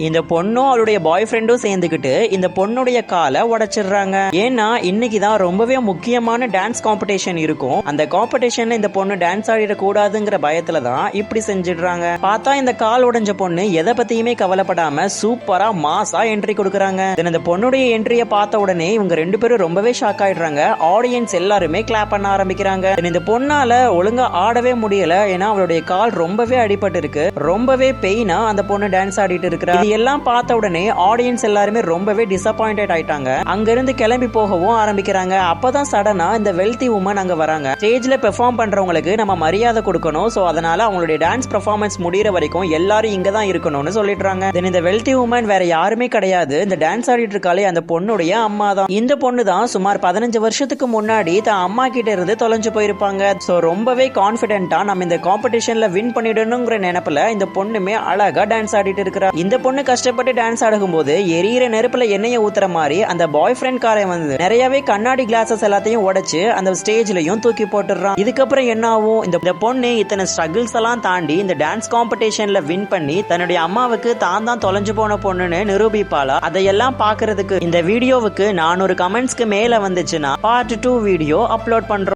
இந்த பொண்ணும் அவளுடைய பாய் ஃப்ரெண்டும் சேர்ந்துக்கிட்டு இந்த பொண்ணுடைய காலை உடைச்சிடுறாங்க. ஏன்னா இன்னைக்கு தான் ரொம்பவே முக்கியமான டான்ஸ் காம்படிஷன் இருக்கும். அந்த காம்படிஷன்ல இந்த பொண்ணு டான்ஸ் ஆடிடக்கூடாதுங்கிற பயத்துல தான் இப்படி செஞ்சிடுறாங்க. பார்த்தா இந்த கால் உடைஞ்ச பொண்ணு எதை பத்தியுமே கவலைப்படாம சூப்பரா மாசா என்ட்ரி கொடுக்குறாங்க. இந்த பொண்ணுடைய என்ட்ரியை பார்த்த உடனே இவங்க ரெண்டு பேரும் ரொம்பவே ஷாக் ஆயிடுறாங்க. ஆடியன்ஸ் எல்லாருமே கிளாப் பண்ண ஆரம்பிக்கிறாங்க. இந்த பொண்ணால ஒழுங்கா ஆடவே முடியல. ஏன்னா அவளுடைய கால் ரொம்பவே அடிபட்டு இருக்கு. ரொம்பவே பெயினா அந்த பொண்ணு டான்ஸ் ஆடிட்டு இருக்கிறா. எல்லாம் பார்த்த உடனே ஆடியன்ஸ் எல்லாருமே ரொம்பவே டிசப்பாயிண்டட் ஆயிட்டாங்க. அங்க இருந்து கிளம்பி போகவும் ஆரம்பிக்கிறாங்க. அப்பதான் சடனா இந்த வெல்தி உமன் அங்க வராங்க. ஸ்டேஜ்ல பெர்ஃபார்ம் பண்றவங்களுக்கு நம்ம மரியாதை கொடுக்கணும். சோ அதனால அவங்களுடைய டான்ஸ் பெர்ஃபார்மன்ஸ் முடியற வரைக்கும் எல்லாரும் இங்க தான் இருக்கணும்னு சொல்லிடுறாங்க. இந்த வெல்தி உமன் வேற யாருமே கிடையாது. இந்த டான்ஸ் ஆடிட்டு இருக்காளே அந்த பொண்ணுடைய அம்மா தான். இந்த பொண்ணு தான் சுமார் 15 வருஷத்துக்கு முன்னாடி தான் அம்மா கிட்ட இருந்து தொலைஞ்சு போயிருப்பாங்க. சோ ரொம்பவே கான்பிடென்ட்டா நம்ம இந்த காம்படிஷன்ல வின் பண்ணிடணுங்கிற நினைப்புல இந்த பொண்ணுமே அழகா டான்ஸ் ஆடிட்டு இருக்கிறா. இந்த பொண்ணு கஷ்டப்பட்டு டான்ஸ் ஆடும் போது எரியிற நெருப்புல எண்ணெயை ஊத்துற மாதிரி அந்த பாய் ஃப்ரெண்ட் காரன் வந்து நிறையவே கண்ணாடி கிளாஸஸ் எல்லாத்தையும் உடைச்சு அந்த ஸ்டேஜ்லயும் தூக்கி போட்டுறான். இதுக்கப்புறம் என்ன ஆகும்? இந்த பொண்ணு இத்தனை ஸ்ட்ரகிள்ஸ் எல்லாம் தாண்டி இந்த டான்ஸ் காம்படிஷன்ல வின் பண்ணி தன்னுடைய அம்மாவுக்கு தான் தொலைஞ்சு போன பொண்ணுன்னு நிரூபிப்பாளா? அதையெல்லாம் பாக்குறதுக்கு இந்த வீடியோவுக்கு 400 கமெண்ட்ஸ்க்கு மேல வந்துச்சுன்னா பார்ட் 2 வீடியோ அப்லோட் பண்றோம்.